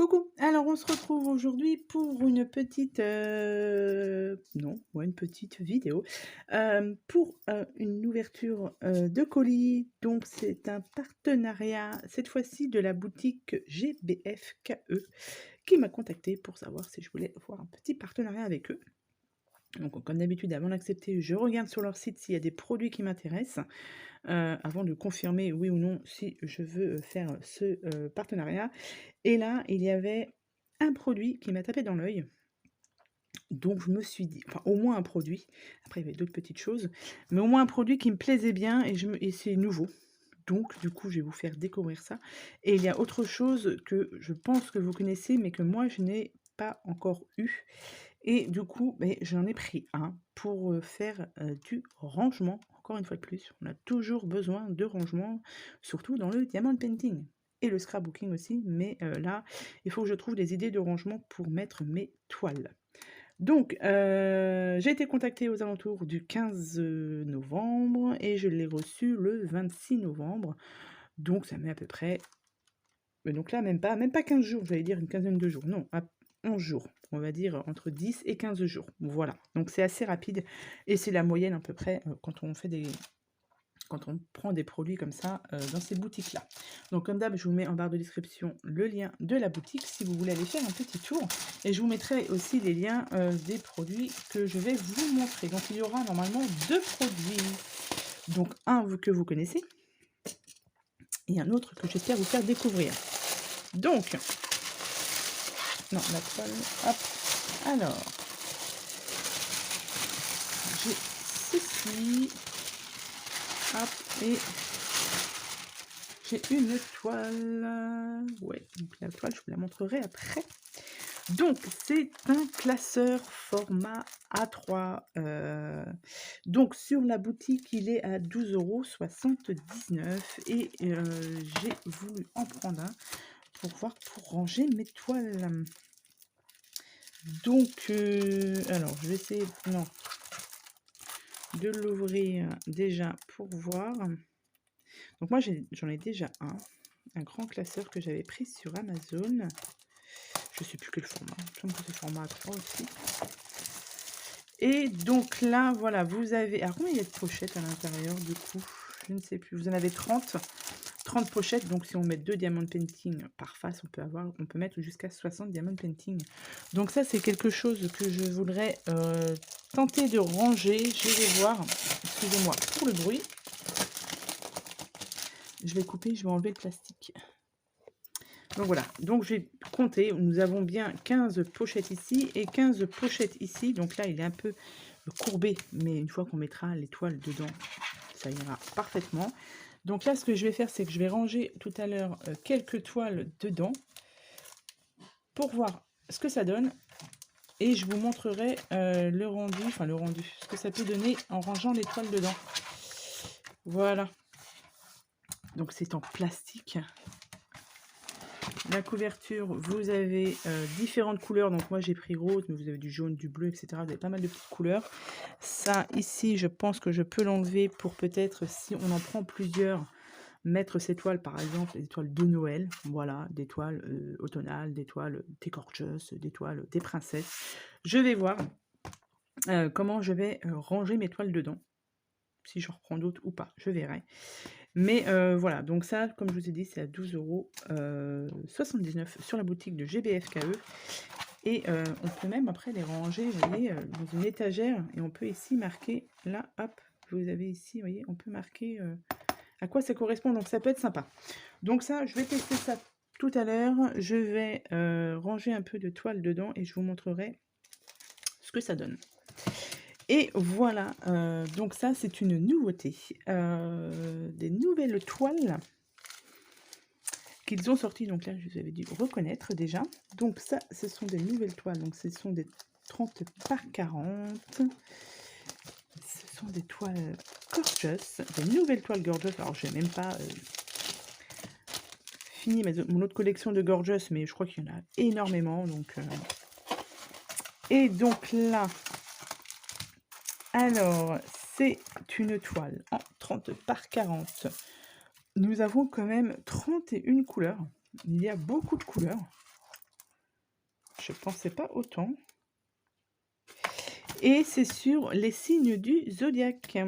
Coucou, alors on se retrouve aujourd'hui pour une petite, non, ouais, une petite vidéo, pour, une ouverture, de colis. Donc c'est un partenariat, cette fois-ci de la boutique GBFKE, qui m'a contactée pour savoir si je voulais avoir un petit partenariat avec eux. Donc comme d'habitude, avant d'accepter, je regarde sur leur site s'il y a des produits qui m'intéressent, avant de confirmer oui ou non si je veux, faire ce, partenariat. Et là, il y avait un produit qui m'a tapé dans l'œil, donc je me suis dit enfin au moins un produit, après il y avait d'autres petites choses, mais au moins un produit qui me plaisait bien et c'est nouveau. Donc du coup, je vais vous faire découvrir ça et il y a autre chose que je pense que vous connaissez, mais que moi je n'ai pas encore eu et du coup, beh, j'en ai pris un pour, faire, du rangement. Encore une fois de plus, on a toujours besoin de rangement, surtout dans le diamond painting et le scrapbooking aussi, mais là, il faut que je trouve des idées de rangement pour mettre mes toiles. Donc j'ai été contactée aux alentours du 15 novembre et je l'ai reçu le 26 novembre. Donc ça met à peu près donc là, même pas 15 jours, j'allais dire une quinzaine de jours. Non, à 11 jours. On va dire entre 10 et 15 jours. Voilà. Donc c'est assez rapide et c'est la moyenne à peu près quand on prend des produits comme ça dans ces boutiques-là. Donc comme d'hab, je vous mets en barre de description le lien de la boutique si vous voulez aller faire un petit tour. Et je vous mettrai aussi les liens des produits que je vais vous montrer. Donc il y aura normalement deux produits. Donc un que vous connaissez et un autre que j'espère vous faire découvrir. Donc, non, la toile, hop, alors, j'ai ceci, hop, et j'ai une toile, ouais, donc la toile, je vous la montrerai après. Donc, c'est un classeur format A3. Donc, sur la boutique, il est à 12,79 € et j'ai voulu en prendre un pour ranger mes toiles. Donc, alors, je vais essayer non, de l'ouvrir déjà pour voir. Donc, moi, j'en ai déjà un grand classeur que j'avais pris sur Amazon. Je sais plus quel format. Je pense que c'est format A3 aussi. Et donc là, voilà, vous avez... Alors, combien il y a de pochettes à l'intérieur, du coup? Je ne sais plus. Vous en avez 30 pochettes. Donc, si on met 2 diamond painting par face, on peut mettre jusqu'à 60 diamond painting. Donc, ça, c'est quelque chose que je voudrais tenter de ranger. Je vais voir. Excusez-moi pour le bruit. Je vais couper, je vais enlever le plastique. Donc voilà, donc j'ai compté, nous avons bien 15 pochettes ici et 15 pochettes ici. Donc là, il est un peu courbé, mais une fois qu'on mettra les toiles dedans, ça ira parfaitement. Donc là, ce que je vais faire, c'est que je vais ranger tout à l'heure quelques toiles dedans pour voir ce que ça donne. Et je vous montrerai le rendu, ce que ça peut donner en rangeant les toiles dedans. Voilà. Donc c'est en plastique. La couverture, vous avez différentes couleurs. Donc moi j'ai pris rose, mais vous avez du jaune, du bleu, etc. Vous avez pas mal de petites couleurs. Ça ici, je pense que je peux l'enlever pour peut-être, si on en prend plusieurs, mettre ces toiles, par exemple, des toiles de Noël. Voilà, des toiles automnales, des toiles des gorgeous, des toiles des princesses. Je vais voir comment je vais ranger mes toiles dedans. Si je reprends d'autres ou pas, je verrai. Mais voilà, donc ça, comme je vous ai dit, c'est à 12,79 € sur la boutique de GBFKE. Et on peut même après les ranger, vous voyez, dans une étagère. Et on peut ici marquer, là, hop, vous avez ici, vous voyez, on peut marquer à quoi ça correspond. Donc ça peut être sympa. Donc ça, je vais tester ça tout à l'heure. Je vais ranger un peu de toile dedans et je vous montrerai ce que ça donne. Et voilà, donc ça c'est une nouveauté, des nouvelles toiles qu'ils ont sorties, donc là je vous avais dû reconnaître déjà. Donc ça, ce sont des nouvelles toiles, donc ce sont des 30 par 40. Ce sont des toiles gorgeous, des nouvelles toiles gorgeous. Alors j'ai même pas fini mon autre collection de gorgeous, mais je crois qu'il y en a énormément, donc... Et donc là... Alors, c'est une toile en 30 par 40. Nous avons quand même 31 couleurs. Il y a beaucoup de couleurs. je pensais pas autant. Et c'est sur les signes du zodiaque.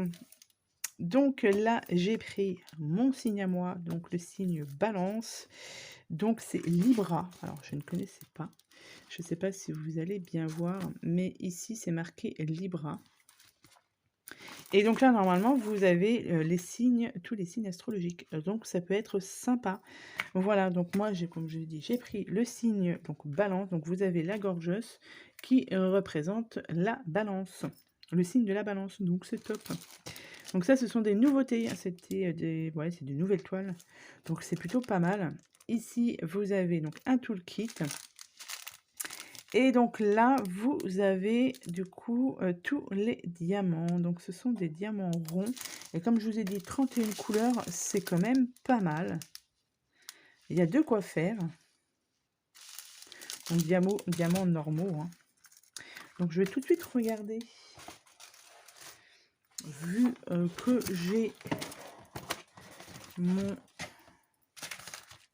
Donc là, j'ai pris mon signe à moi, donc le signe Balance. Donc c'est Libra. Alors je ne connaissais pas. Je ne sais pas si vous allez bien voir, mais ici c'est marqué Libra. Et donc là, normalement, vous avez les signes, tous les signes astrologiques. Donc ça peut être sympa. Voilà, donc moi, comme je l'ai dit, j'ai pris le signe donc Balance. Donc vous avez la gorgeuse qui représente la Balance, le signe de la Balance. Donc c'est top. Donc ça, ce sont des nouveautés. C'était c'est des nouvelles toiles. Donc c'est plutôt pas mal. Ici, vous avez donc un toolkit. Et donc là, vous avez du coup tous les diamants. Donc ce sont des diamants ronds. Et comme je vous ai dit, 31 couleurs, c'est quand même pas mal. Il y a de quoi faire. Donc diamants normaux. Hein. Donc je vais tout de suite regarder. Vu que j'ai mon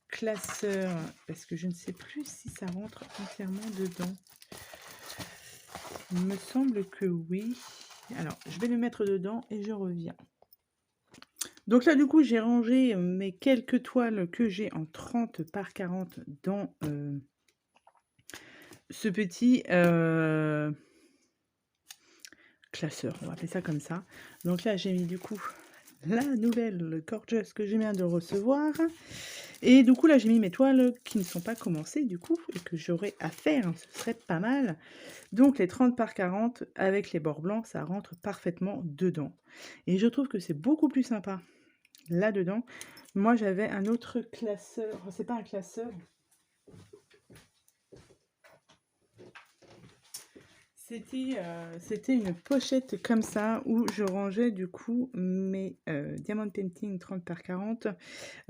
classeur, parce que je ne sais plus si ça rentre entièrement dedans. Il me semble que oui. Alors, je vais le mettre dedans et je reviens. Donc là, du coup, j'ai rangé mes quelques toiles que j'ai en 30 par 40 dans ce petit classeur. On va appeler ça comme ça. Donc là, j'ai mis du coup la nouvelle Gorgeous que je viens de recevoir. Et du coup, là, j'ai mis mes toiles qui ne sont pas commencées, du coup, et que j'aurais à faire. Ce serait pas mal. Donc, les 30 par 40 avec les bords blancs, ça rentre parfaitement dedans. Et je trouve que c'est beaucoup plus sympa là-dedans. Moi, j'avais un autre classeur. C'est pas un classeur. C'était une pochette comme ça où je rangeais du coup mes Diamond Painting 30 par 40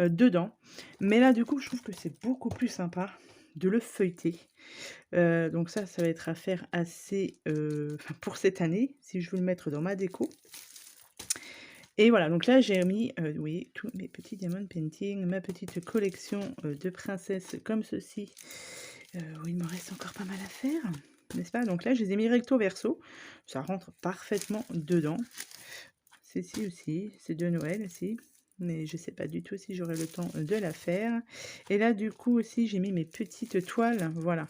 dedans. Mais là du coup je trouve que c'est beaucoup plus sympa de le feuilleter. Donc ça va être à faire assez pour cette année si je veux le mettre dans ma déco. Et voilà, donc là j'ai mis oui, tous mes petits Diamond Painting, ma petite collection de princesses comme ceci. Où il me reste encore pas mal à faire. N'est-ce pas? Donc là, je les ai mis recto verso. Ça rentre parfaitement dedans. Ceci aussi, c'est de Noël aussi. Mais je ne sais pas du tout si j'aurai le temps de la faire. Et là, du coup, aussi, j'ai mis mes petites toiles, voilà,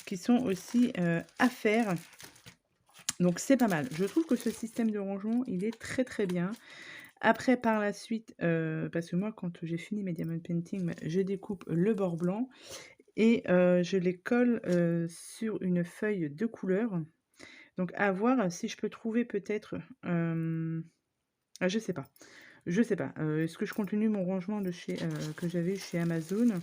qui sont aussi à faire. Donc, c'est pas mal. Je trouve que ce système de rangement, il est très, très bien. Après, par la suite, parce que moi, quand j'ai fini mes Diamond Painting, je découpe le bord blanc. Et je les colle sur une feuille de couleur. Donc à voir si je peux trouver peut-être... je sais pas. Je sais pas. Est-ce que je continue mon rangement de chez que j'avais chez Amazon?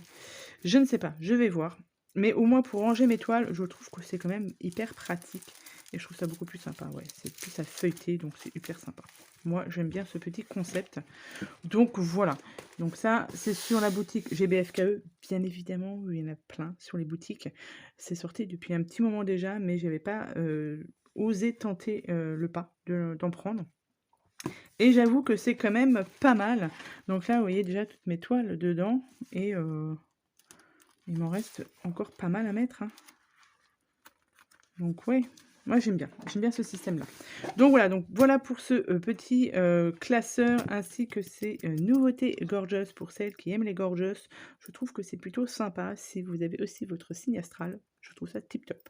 Je ne sais pas. Je vais voir. Mais au moins pour ranger mes toiles, je trouve que c'est quand même hyper pratique. Et je trouve ça beaucoup plus sympa. Ouais, c'est plus à feuilleter, donc c'est hyper sympa. Moi, j'aime bien ce petit concept. Donc voilà. Donc ça, c'est sur la boutique GBFKE, bien évidemment. Il y en a plein sur les boutiques. C'est sorti depuis un petit moment déjà, mais je n'avais pas osé tenter le pas d'en prendre. Et j'avoue que c'est quand même pas mal. Donc là, vous voyez déjà toutes mes toiles dedans. Et il m'en reste encore pas mal à mettre. Hein. Donc ouais, moi j'aime bien ce système-là. Donc voilà pour ce petit classeur ainsi que ces nouveautés gorgeous pour celles qui aiment les gorgeous. Je trouve que c'est plutôt sympa si vous avez aussi votre signe astral. Je trouve ça tip top.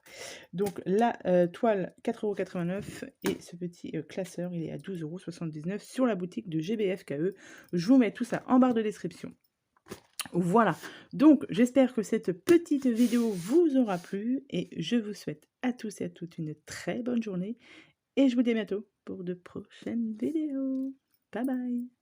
Donc la toile 4,89 € et ce petit classeur il est à 12,79 € sur la boutique de GBFKE. Je vous mets tout ça en barre de description. Voilà, donc j'espère que cette petite vidéo vous aura plu et je vous souhaite à tous et à toutes une très bonne journée et je vous dis à bientôt pour de prochaines vidéos. Bye bye.